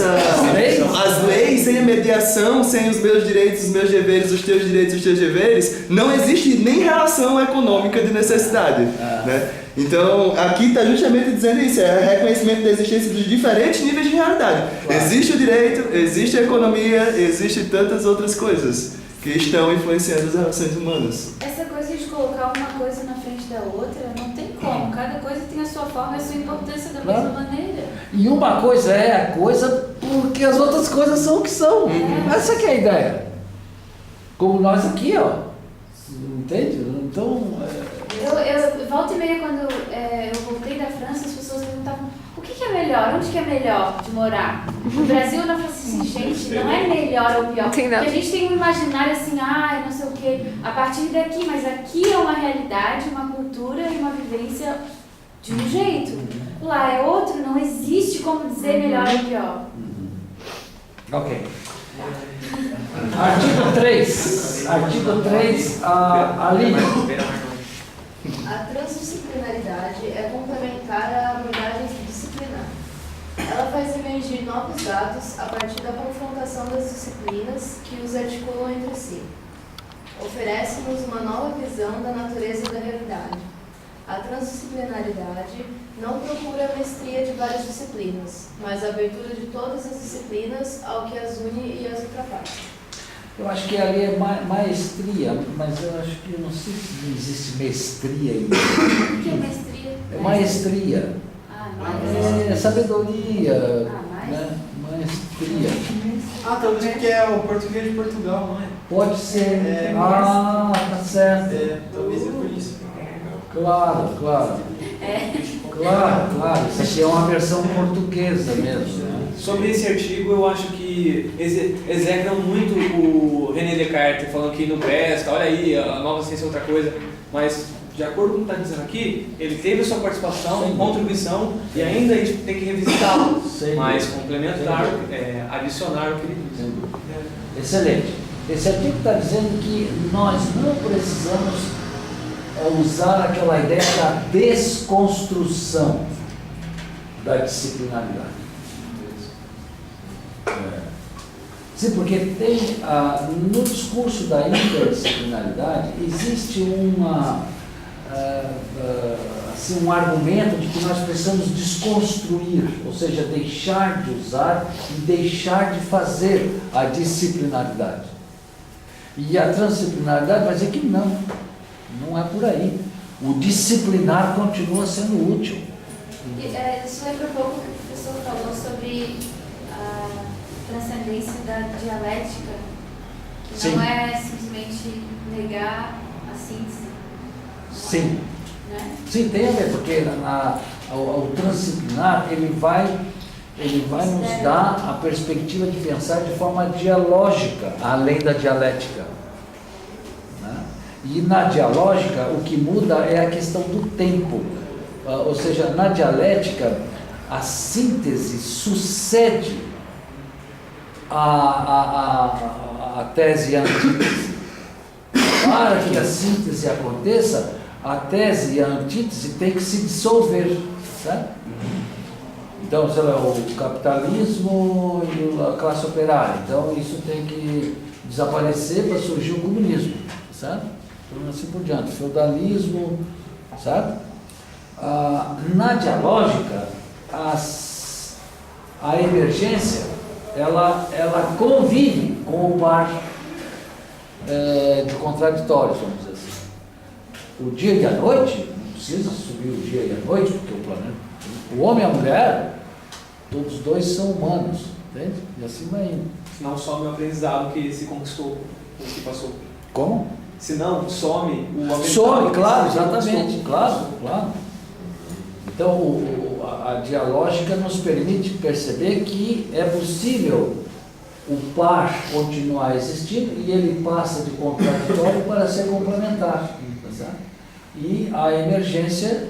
as leis sem a mediação, sem os meus direitos, os meus deveres, os teus direitos, os teus deveres, não existe nem relação econômica de necessidade, né? Então, aqui está justamente dizendo isso, é reconhecimento da existência de diferentes níveis de realidade. Claro. Existe o direito, existe a economia, existe tantas outras coisas que estão influenciando as relações humanas. Essa coisa de colocar uma coisa na frente da outra, não tem como. Cada coisa tem a sua forma e a sua importância da mesma maneira. E uma coisa é a coisa porque as outras coisas são o que são. Essa que é a ideia. Como nós aqui, ó. Entende? Então... Eu volta e meia, quando eu voltei da França, as pessoas perguntavam: o que é melhor? Onde que é melhor de morar? No Brasil, eu falei assim, gente, não é melhor ou pior. Porque a gente tem um imaginário assim, não sei o quê, a partir daqui, mas aqui é uma realidade, uma cultura e uma vivência de um jeito. Lá é outro, não existe como dizer melhor ou pior. Ok. Artigo 3. Artigo 3, a Lívia. A transdisciplinaridade é complementar à abordagem disciplinar. Ela faz emergir novos dados a partir da confrontação das disciplinas que os articulam entre si. Oferece-nos uma nova visão da natureza da realidade. A transdisciplinaridade não procura a mestria de várias disciplinas, mas a abertura de todas as disciplinas ao que as une e as ultrapassa. Eu acho que ali é maestria, mas eu acho que não sei se existe mestria aí. O que é mestria? É maestria. É sabedoria. Né? Maestria. Talvez porque é o português de Portugal, não é? Pode ser. Tá certo. Talvez é por isso. Claro. Claro. Isso aqui é uma versão portuguesa mesmo. Né? Sobre esse artigo, eu acho que execram muito o René Descartes, falando que não presta, olha aí, a nova ciência é outra coisa, mas, de acordo com o que está dizendo aqui, ele teve a sua participação, contribuição, e ainda a gente tem que revisitá-lo, mas complementar, adicionar o que ele diz. Excelente. Esse artigo está dizendo que nós não precisamos usar aquela ideia da desconstrução da disciplinaridade. Sim, porque tem, no discurso da interdisciplinaridade existe um argumento de que nós precisamos desconstruir, ou seja, deixar de usar e deixar de fazer a disciplinaridade. E a transdisciplinaridade vai dizer que não é por aí. O disciplinar continua sendo útil. Isso lembra um pouco o que o professor falou sobre a transcendência da dialética, que não é simplesmente negar a síntese. Sim. Né? Sim, tem a ver, porque o transdisciplinar ele vai nos dar a perspectiva de pensar de forma dialógica, além da dialética. Né? E na dialógica, o que muda é a questão do tempo. Ou seja, na dialética, a síntese sucede a tese e a antítese. Para que a síntese aconteça, a tese e a antítese têm que se dissolver. Certo? Então, sei lá, o capitalismo e a classe operária. Então, isso tem que desaparecer para surgir o comunismo. Certo? Então, assim por diante. Feudalismo, certo? Na dialógica, a emergência, ela convive com o par de contraditórios, vamos dizer assim. O dia e a noite, não precisa subir o dia e a noite, porque o planeta, o homem e a mulher, todos dois são humanos, entende? E assim vai indo. Senão some o aprendizado que se conquistou, o que passou. Como? Senão some o aprendizado. Some, claro, exatamente, claro. Então, a dialógica nos permite perceber que é possível o par continuar existindo e ele passa de contraditório para ser complementar. Tá? E a emergência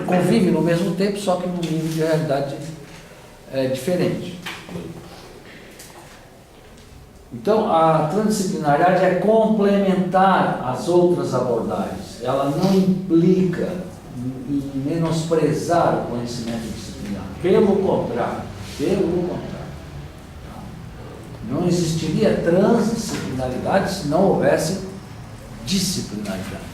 convive no mesmo tempo, só que num nível de realidade diferente. Então, a transdisciplinariedade é complementar as outras abordagens. Ela não implica em menosprezar o conhecimento disciplinar. Pelo contrário. Não existiria transdisciplinaridade se não houvesse disciplinaridade.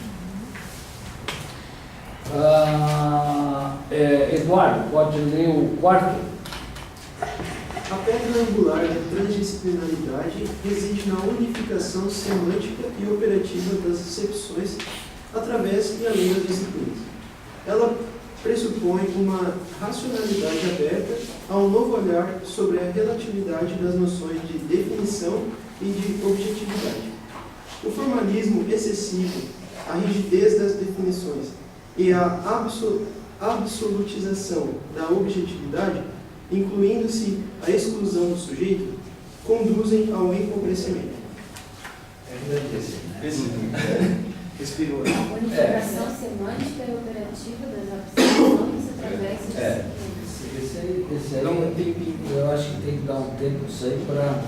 Eduardo, pode ler o quarto? A pedra angular da transdisciplinaridade reside na unificação semântica e operativa das acepções através e além das disciplinas. Ela pressupõe uma racionalidade aberta a um novo olhar sobre a relatividade das noções de definição e de objetividade. O formalismo excessivo, a rigidez das definições e a absolutização da objetividade, incluindo-se a exclusão do sujeito, conduzem ao empobrecimento. Respirou. A unificação semântica e operativa das abstrações através de Esse aí não tem, eu acho que tem que dar um tempo isso aí para.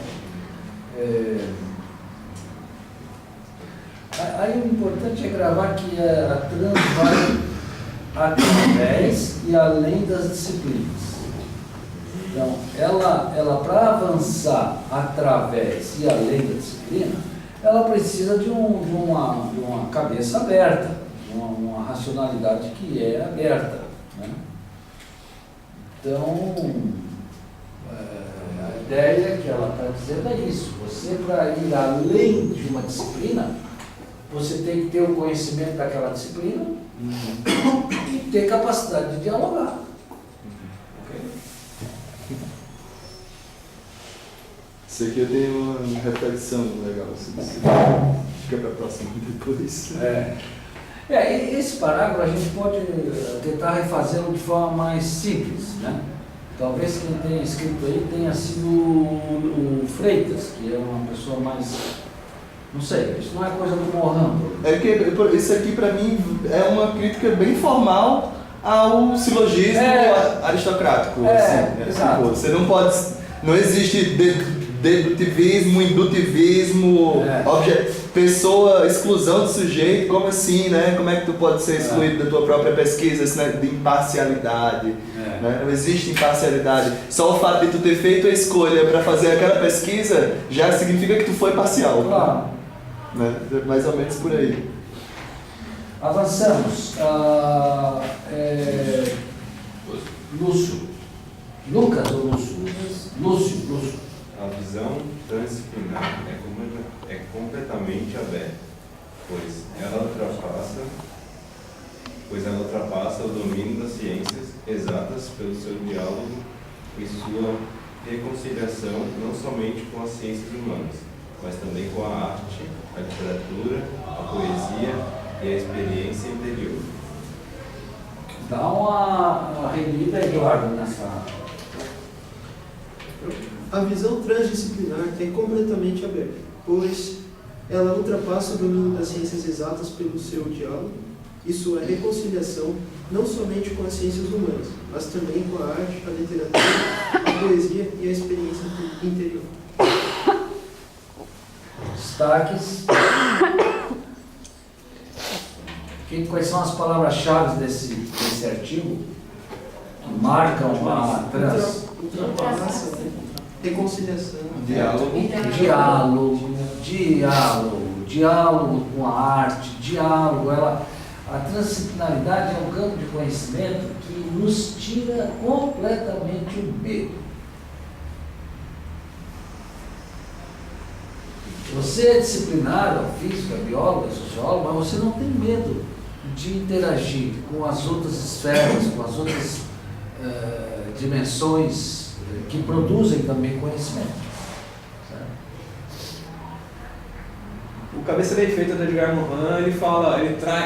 Aí o importante é gravar que a trans vai através e além das disciplinas. Então, ela para avançar através e além da disciplina, ela precisa de uma cabeça aberta, uma racionalidade que é aberta, né? Então, a ideia que ela está dizendo é isso. Você, para ir além de uma disciplina, você tem que ter o conhecimento daquela disciplina e ter capacidade de dialogar. Isso aqui eu tenho uma reflexão legal sobre isso. Fica para a próxima depois. Esse parágrafo a gente pode tentar refazê-lo de forma mais simples, né? Talvez quem tenha escrito aí tenha sido o Freitas, que é uma pessoa mais... Não sei, isso não é coisa do Mohammed. É que isso aqui para mim é uma crítica bem formal ao silogismo aristocrático. Assim, exato. Você não pode... Não existe dedutivismo, indutivismo, pessoa, exclusão do sujeito, como assim, né? Como é que tu pode ser excluído da tua própria pesquisa, esse, né, de imparcialidade, né? Não existe imparcialidade. Só o fato de tu ter feito a escolha para fazer aquela pesquisa já significa que tu foi parcial. Claro. Né? Mais ou menos por aí. Avançamos. Lúcio. Lucas ou Lúcio? Lúcio. A visão transdisciplinar é completamente aberta, pois ela ultrapassa o domínio das ciências exatas pelo seu diálogo e sua reconciliação não somente com as ciências humanas, mas também com a arte, a literatura, a poesia e a experiência interior. Dá uma relida, Eduardo, nessa... A visão transdisciplinar é completamente aberta, pois ela ultrapassa o domínio das ciências exatas pelo seu diálogo e sua reconciliação não somente com as ciências humanas, mas também com a arte, a literatura, a poesia e a experiência interior. Destaques. Quais são as palavras-chave desse artigo que marcam a ultrapassa, reconciliação, diálogo com a arte, a transdisciplinaridade é um campo de conhecimento que nos tira completamente o medo. Você é disciplinado, física, bióloga, sociólogo, mas você não tem medo de interagir com as outras esferas, com as outras dimensões que produzem também conhecimento. Certo? O Cabeça Bem Feita do Edgar Morin,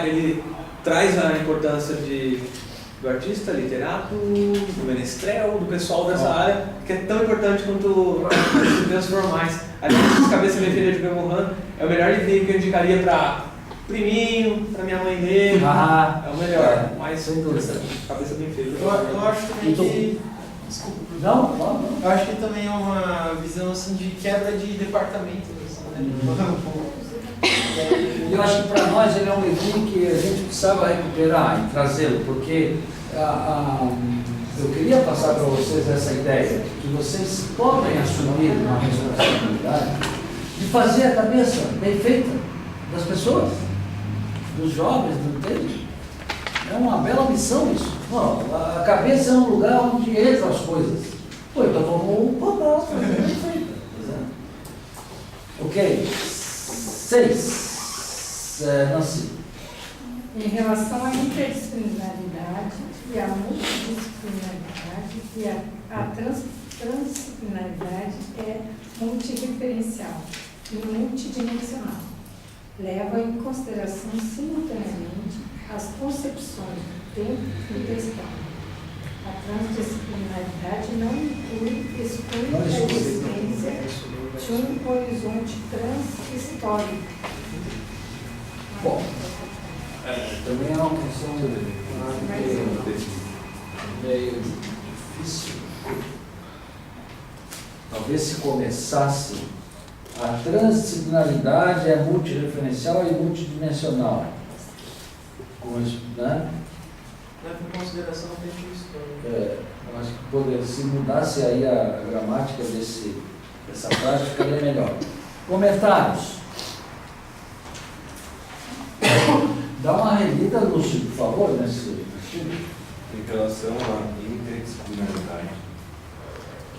ele traz a importância do artista, literato, do menestrel, do pessoal dessa área, que é tão importante quanto as disciplinas formais. Aliás, Cabeça Bem Feita de Edgar Morin é o melhor livro que eu indicaria para priminho, para minha mãe ler. É o melhor, mas sem dúvida. Cabeça Bem Feita. Eu acho também que... Desculpa. Não. Eu acho que também é uma visão assim, de quebra de departamentos. Assim, né? Eu acho que para nós ele é um livro que a gente precisava recuperar e trazê-lo, porque Eu queria passar para vocês essa ideia de que vocês podem assumir uma responsabilidade de fazer a cabeça bem feita das pessoas, dos jovens, não entende? É uma bela missão isso. Não, a cabeça é um lugar onde entram as coisas. Pô, então vamos botar as coisas bem feitas. Ok. 6. Nancy. Em relação à interdisciplinaridade e à multidisciplinaridade e a transdisciplinaridade é multireferencial e multidimensional. Leva em consideração simultaneamente as concepções do tempo e da história. A transdisciplinaridade não exclui a existência de um horizonte transhistórico. Bom, também é uma questão meio difícil. Talvez se começasse a transdisciplinaridade é multireferencial e multidimensional. Né? Leva em consideração o tempo histórico. Eu acho que se mudasse aí a gramática dessa frase, ficaria melhor. Comentários. Dá uma relida, Lúcio, por favor, nesse artigo. Em relação à interdisciplinaridade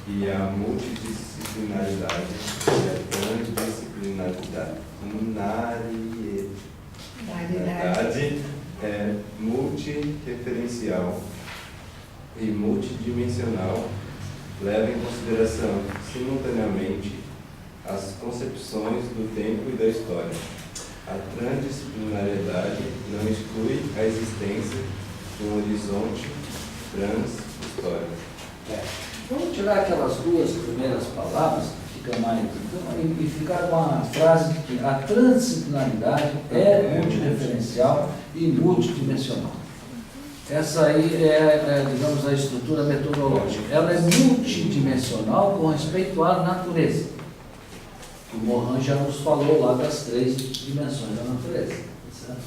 e à multidisciplinaridade e à transdisciplinaridade é multireferencial e multidimensional, leva em consideração simultaneamente as concepções do tempo e da história. A transdisciplinariedade não exclui a existência de um horizonte transhistórico. Vamos tirar aquelas duas primeiras palavras, que fica mais, e ficar com a frase de que a transdisciplinaridade é multireferencial e multidimensional. Essa aí digamos, a estrutura metodológica. Ela é multidimensional com respeito à natureza. O Mohan já nos falou lá das 3 dimensões da natureza. Certo?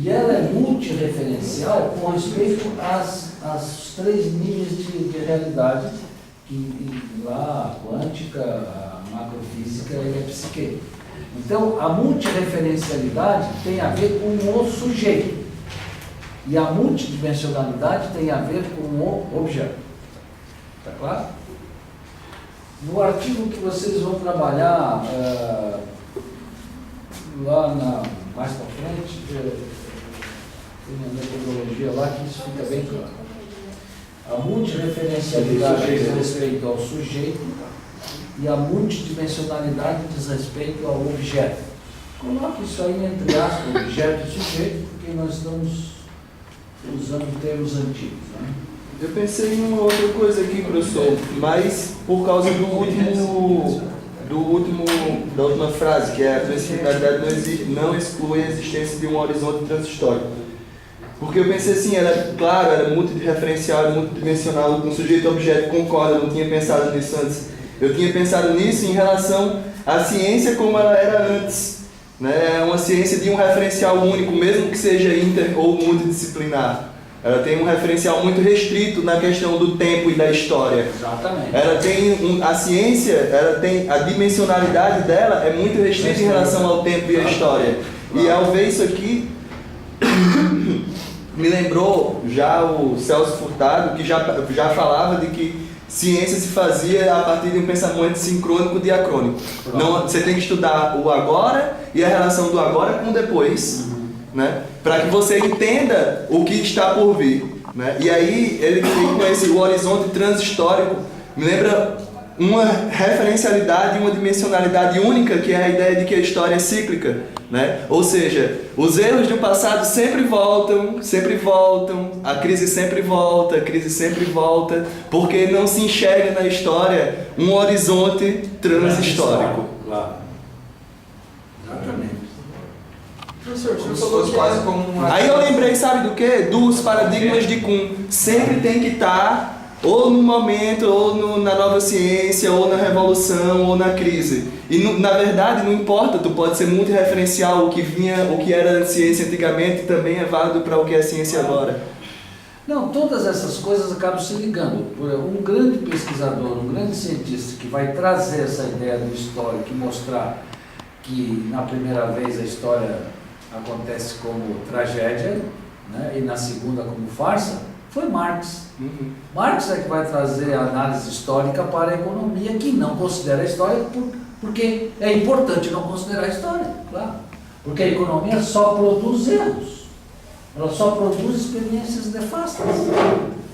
E ela é multireferencial com respeito às 3 níveis de realidade, lá a quântica, a macrofísica e a psique. Então, a multireferencialidade tem a ver com o sujeito. E a multidimensionalidade tem a ver com o objeto. Está claro? No artigo que vocês vão trabalhar mais para frente, tem uma metodologia lá que isso fica bem claro. A multireferencialidade diz respeito ao sujeito e a multidimensionalidade diz respeito ao objeto. Coloque isso aí entre aspas, objeto e sujeito, porque nós estamos usando termos antigos, né? Eu pensei em uma outra coisa aqui, professor, mas por causa da última frase, que é a transdisciplinaridade não exclui a existência de um horizonte transhistórico. Porque eu pensei assim, ela é multireferencial, é multidimensional, um sujeito-objeto, concordo, eu não tinha pensado nisso antes. Eu tinha pensado nisso em relação à ciência como ela era antes. Né? É uma ciência de um referencial único, mesmo que seja inter ou multidisciplinar. Ela tem um referencial muito restrito na questão do tempo e da história. Exatamente. Ela tem a ciência, ela tem a dimensionalidade dela é muito restrita em relação ao tempo e à história. E ao ver isso aqui, me lembrou já o Celso Furtado, que já falava de que ciência se fazia a partir de um pensamento sincrônico diacrônico. Não, você tem que estudar o agora e a relação do agora com o depois. Né? Para que você entenda o que está por vir. Né? E aí ele tem com esse o horizonte transhistórico, me lembra uma referencialidade, uma dimensionalidade única, que é a ideia de que a história é cíclica. Né? Ou seja, os erros do passado sempre voltam, a crise sempre volta, porque não se enxerga na história um horizonte transhistórico. Claro. Exatamente. Aí eu lembrei, sabe do quê? Dos paradigmas de Kuhn. Sempre tem que estar ou no momento, ou na nova ciência, ou na revolução, ou na crise. E na verdade não importa, tu pode ser muito referencial, o que era ciência antigamente também é válido para o que é ciência agora. Não, todas essas coisas acabam se ligando. Um grande pesquisador, um grande cientista que vai trazer essa ideia do histórico e mostrar que na primeira vez a história acontece como tragédia, né, e na segunda como farsa, foi Marx. Marx é que vai trazer a análise histórica para a economia, que não considera a história porque é importante não considerar a história, claro. Porque a economia só produz erros. Ela só produz experiências nefastas.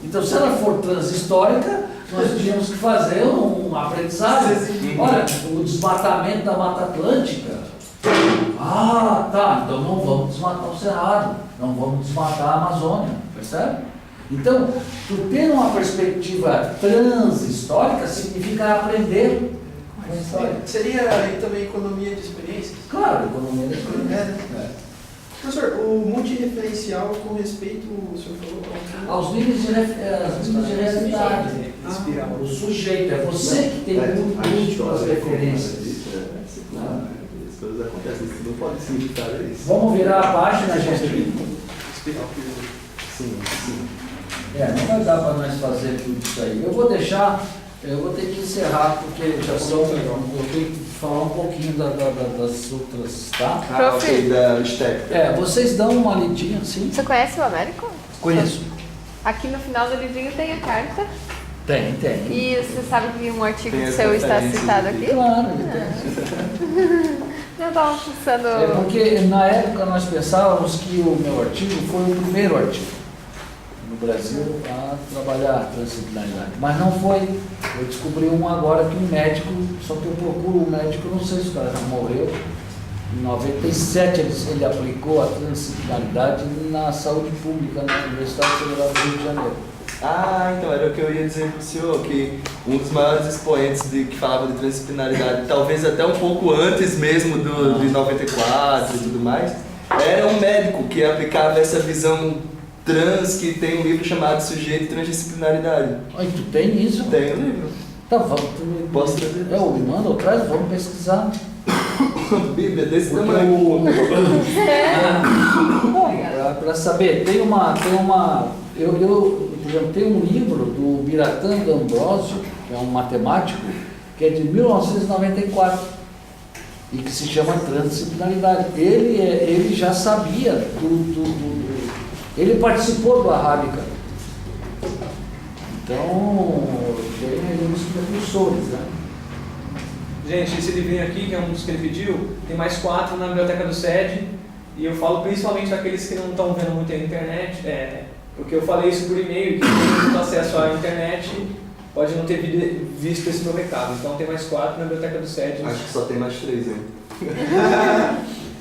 Então, se ela for transhistórica, nós tínhamos que fazer um aprendizagem. Olha, o desmatamento da Mata Atlântica. Ah, tá, então não vamos desmatar o Cerrado, não vamos desmatar a Amazônia, percebe? Então, tu ter uma perspectiva transhistórica significa aprender com a história. Seria aí também economia de experiências? Claro, economia de experiências. Professor, o multireferencial com respeito, o senhor falou, aos níveis de realidade. O sujeito, é você que tem múltiplas referências. As coisas acontecem, isso não pode significar isso. Vamos virar a página, gente? Sim. Não vai dar para nós fazer tudo isso aí. Eu vou ter que encerrar, porque já são. Eu tenho que falar um pouquinho das outras, tá? Ok, da estética. Vocês dão uma lidinha assim. Você conhece o Américo? Conheço. Aqui no final do livrinho tem a carta. Tem. E você sabe que um artigo Tem seu está referências citado aqui. aqui? Claro, tem. Eu estava pensando. Porque na época nós pensávamos que o meu artigo foi o primeiro artigo no Brasil a trabalhar a transdisciplinaridade. Mas não foi. Eu descobri um agora que um médico, só que eu procuro um médico, não sei se o cara já morreu. Em 97 ele aplicou a transdisciplinaridade na saúde pública na Universidade Federal do Rio de Janeiro. Então era o que eu ia dizer para o senhor, que um dos maiores expoentes que falava de transdisciplinaridade, talvez até um pouco antes mesmo de 94 e tudo mais, era um médico que aplicava essa visão trans, que tem um livro chamado Sujeito e Transdisciplinaridade. E tu tem isso? Tem o livro. Tá, vamos. Posso trazer? Me manda ou traz, vamos pesquisar. Bíblia desse tamanho. Para saber, tem um livro do Biratã D'Ambrosio, que é um matemático, que é de 1994 e que se chama Transdisciplinaridade. Ele já sabia ele participou do Arábica. Então, tem aí uns precursores, né? Gente, esse livrinho aqui, que é um dos que ele pediu, tem mais 4 na biblioteca do SED, e eu falo principalmente daqueles que não estão vendo muito a internet, porque eu falei isso por e-mail, que quem tem muito acesso à internet pode não ter visto esse meu recado. Então tem mais 4 na biblioteca do SED. Acho que só tem mais 3, hein?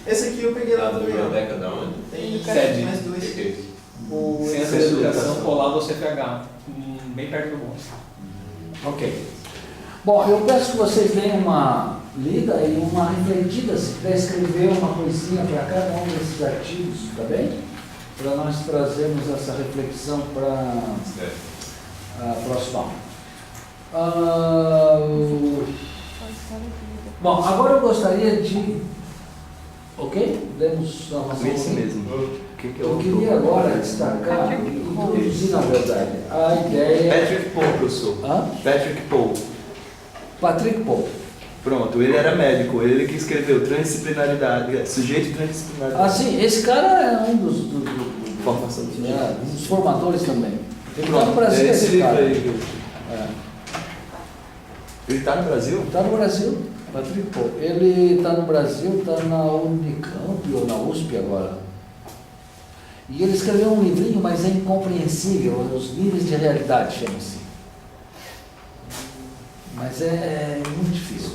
Esse aqui eu peguei lá Da também. biblioteca da onde? Tem SED. mais 2. O Centro de Educação colado ao CFH, bem perto do bom. Ok. Bom, eu peço que vocês deem uma lida e uma refletida, se quiser escrever uma coisinha para cada um desses artigos, tá bem? Para nós trazermos essa reflexão para a próxima aula. Bom, agora eu gostaria de... Ok? Podemos avançar. Esse mesmo. Eu queria agora destacar, introduzir na verdade, a ideia... Patrick Paul, professor. Patrick Paul. Patrick Paul. Pronto, ele era médico, ele que escreveu Transdisciplinaridade, Sujeito e Transdisciplinaridade. Sim, esse cara é um dos Formação de um dos formadores também. Ele está Pronto, no Brasil, esse livro cara. aí. Ele está no Brasil? Está no Brasil, Patrick Paul. Ele está no Brasil, está na Unicamp ou na USP agora. E ele escreveu um livrinho, mas é incompreensível, Os Níveis de Realidade, chama-se. Mas é muito difícil.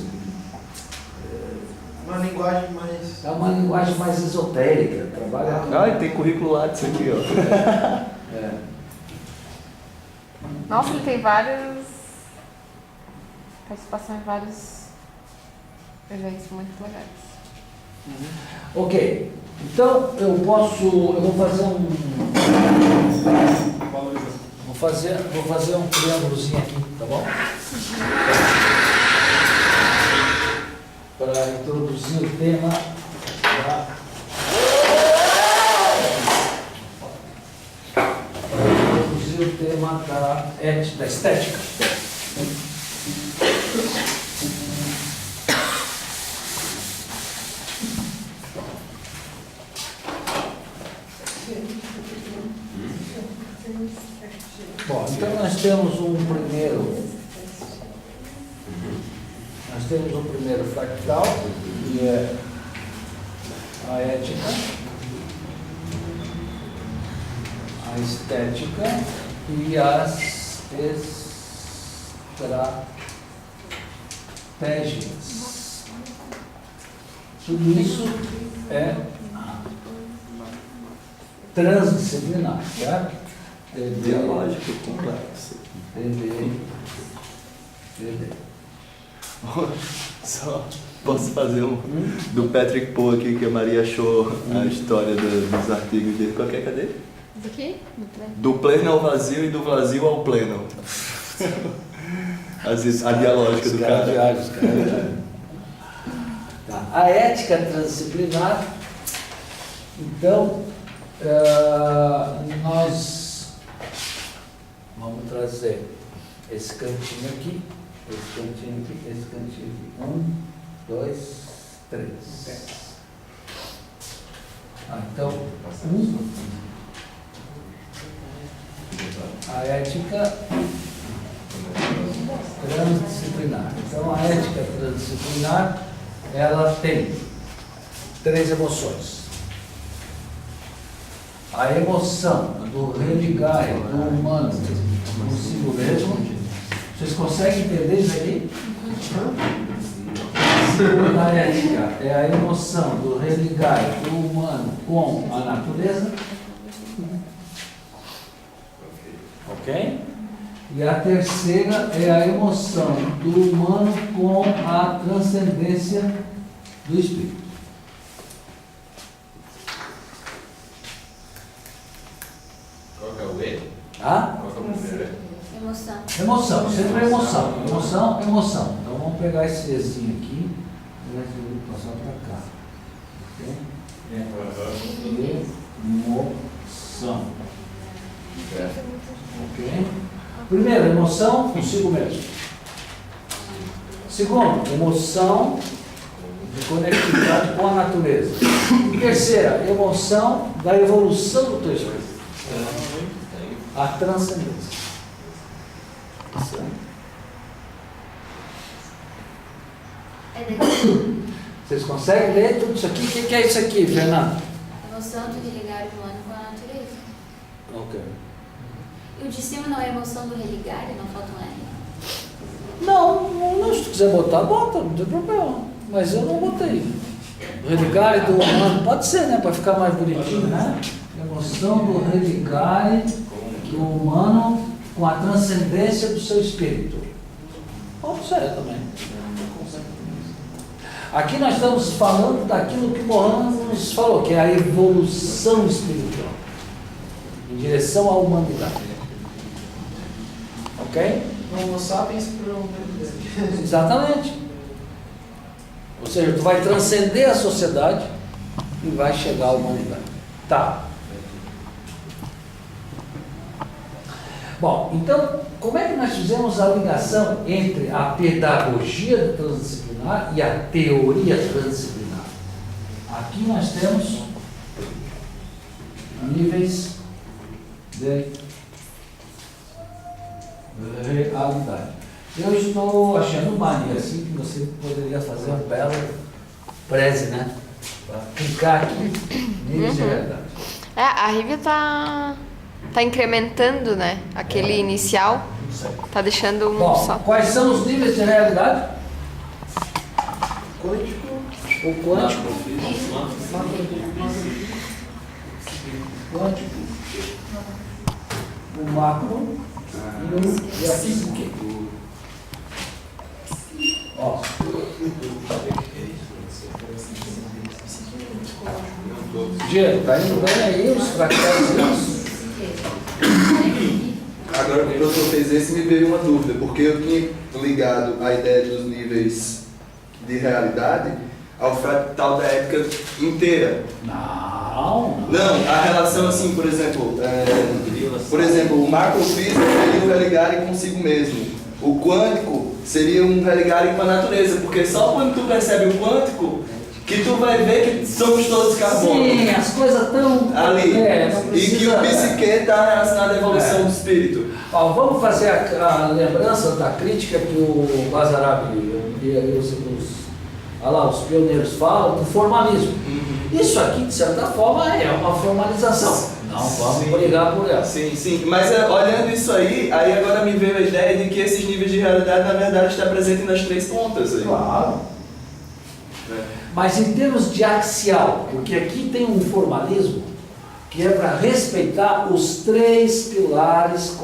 Uma linguagem mais... É uma linguagem mais esotérica, trabalha... E tem currículo lá disso aqui, ó. Nossa, ele tem várias participações em vários eventos muito legais. Ok, então eu vou fazer vou fazer um triângulozinho aqui, tá bom? Para introduzir o tema da tema da estética. Bom, então nós temos um primeiro fractal, que é a ética, a estética e as estratégias. Tudo isso é transdisciplinar, certo? Dialógico complexo. Só posso fazer um do Patrick Poe aqui, que a Maria achou a história dos artigos dele. Qual que é? Cadê? Do quê? Do pleno ao vazio e do vazio ao pleno. A dialógica do cara. Tá. A ética transdisciplinar, então, nós vamos trazer esse cantinho aqui, esse cantinho aqui, esse cantinho aqui. 1, 2, 3. Então, a ética transdisciplinar. Então, a ética transdisciplinar, ela tem 3 emoções. A emoção do religar do humano consigo mesmo. Vocês conseguem entender isso aqui? A segunda ética é a emoção do religar do humano com a natureza. Ok? E a terceira é a emoção do humano com a transcendência do espírito. Qual que é o E? Tá? Qual que é o primeiro? Emoção. Emoção, sempre é emoção. Emoção, emoção. Então vamos pegar esse Ezinho aqui e passar para cá. Ok? Emoção. Ok? Primeiro, emoção consigo mesmo. Segundo, emoção de conectividade com a natureza. E terceira, emoção da evolução do teu espírito. A transcendência. Vocês conseguem ler tudo isso aqui? O que é isso aqui, Fernando? Emoção de religar o humano com a natureza. Ok. E o de cima não é emoção do religar, não falta um R? Não, se tu quiser botar, bota, não tem problema. Mas eu não botei. Religar do humano, pode ser, né? Para ficar mais bonitinho, né? Emoção do religar do humano com a transcendência do seu espírito. Pode ser também. Aqui nós estamos falando daquilo que Mohan nos falou, que é a evolução espiritual em direção à humanidade. Ok? Homo sapiens para a humanidade. Exatamente. Ou seja, tu vai transcender a sociedade e vai chegar à humanidade. Tá. Bom, então, como é que nós fizemos a ligação entre a pedagogia transdisciplinar e a teoria transdisciplinar? Aqui nós temos níveis de realidade. Eu estou achando mania assim que você poderia fazer um belo preze, né? Para clicar aqui, níveis de realidade. A Rívia tá incrementando, né? Aquele inicial. Tá deixando um só. Quais são os níveis de realidade? Quântico. O quântico. Quântico. O macro e a psique. Ó. Diego, tá indo bem aí os fractais? Agora que o professor fez esse, me veio uma dúvida, porque eu tinha ligado a ideia dos níveis de realidade ao fractal da ética inteira. Não. Não, a relação assim, por exemplo, Por exemplo, o macrofísico seria um religare consigo mesmo. O quântico seria um religare com a natureza, porque só quando tu percebe o quântico que tu vai ver que somos todos carbono. Sim, as coisas estão ali. Não e que o psique está relacionado à evolução do espírito. Ó, vamos fazer a lembrança da crítica que o Basarab e os pioneiros falam do formalismo. Isso aqui, de certa forma, é uma formalização. Não vamos brigar por ela. Sim, sim. Mas olhando isso aí agora me veio a ideia de que esses níveis de realidade, na verdade, estão presentes nas 3 pontas. Aí. Claro. Mas em termos de axial, porque aqui tem um formalismo que é para respeitar os 3 pilares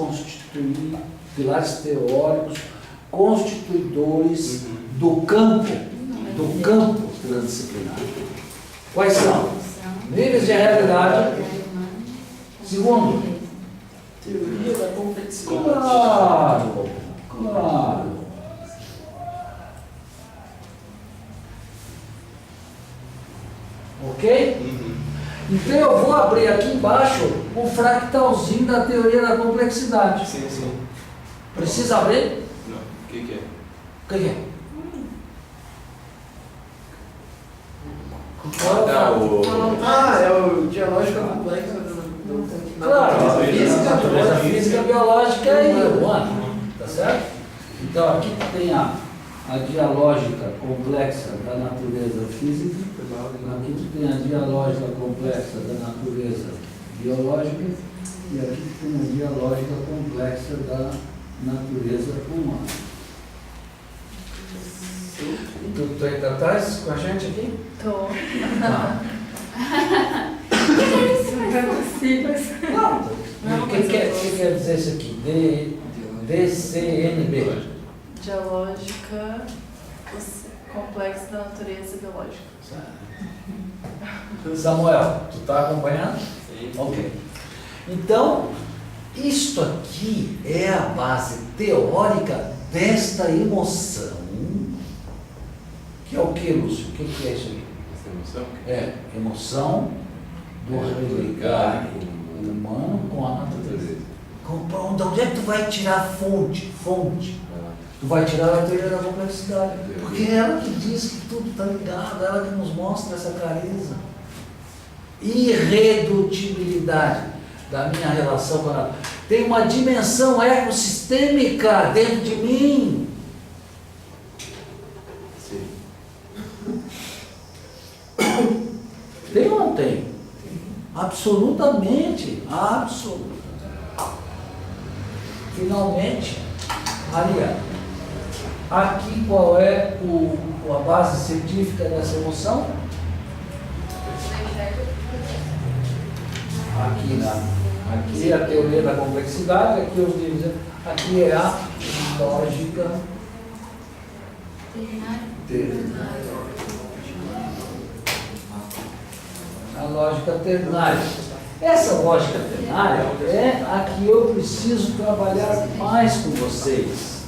teóricos constituidores do campo transdisciplinar. Quais são? Níveis de realidade. Segundo, teoria da complexidade. Claro. Ok? Então eu vou abrir aqui embaixo um fractalzinho da teoria da complexidade. Sim, sim. Precisa abrir? Não. O que é? O que é? É o dialógico complexo. Claro, a física biológica e humana, tá certo? Então aqui tem a dialógica complexa da natureza física, aqui tem a dialógica complexa da natureza biológica e aqui tem a dialógica complexa da natureza humana. Tu ainda estás com a gente aqui? Tô. Tá. O que quer dizer isso aqui? DCNB. Dialógica complexa da natureza biológica. Samuel, tu está acompanhando? Sim. Ok. Então, isto aqui é a base teórica desta emoção, que é o que, Lúcio? O que é isso aqui? Essa emoção? É, emoção do religare humano com a natureza. De onde é que tu vai tirar a fonte? Tu vai tirar a teoria da complexidade. Porque é ela que diz que tudo está ligado, ela que nos mostra essa clareza. Irredutibilidade da minha relação com a natureza. Tem uma dimensão ecossistêmica dentro de mim. Tem ou não tem? Absolutamente. Absolutamente. Finalmente, Maria, aqui qual é a base científica dessa emoção? Aqui é a teoria da complexidade, aqui os níveis, aqui é a lógica ternária. A lógica ternária. Essa lógica ternária é a que eu preciso trabalhar mais com vocês.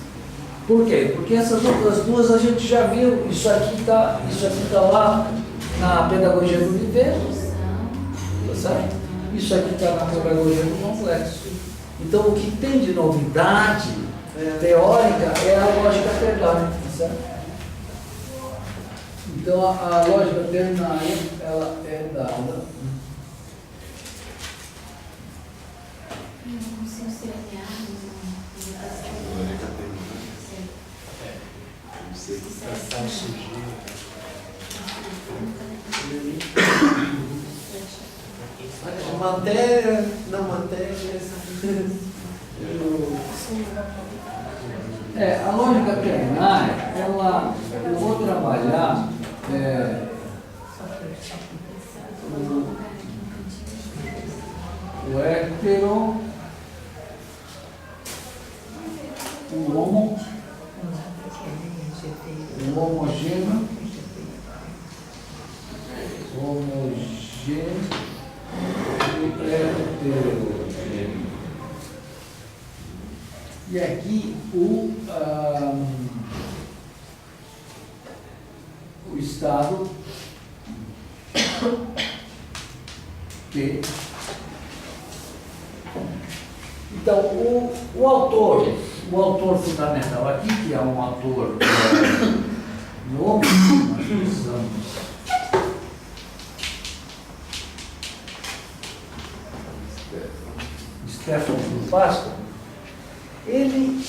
Por quê? Porque essas outras duas a gente já viu. Isso aqui tá lá na pedagogia do universo. Tá certo? Isso aqui está na pedagogia do complexo. Então o que tem de novidade teórica é a lógica ternária. Tá certo? Então a lógica ternária ela é dada. Não consigo ser alinhado. Matéria, não matéria. A lógica ternária, eu vou trabalhar o hétero, o homo, o homogêneo, e heterogêneo. E aqui o estado T Então, o autor fundamental aqui, que é um autor novo, nós precisamos. Stefano do Pasco, ele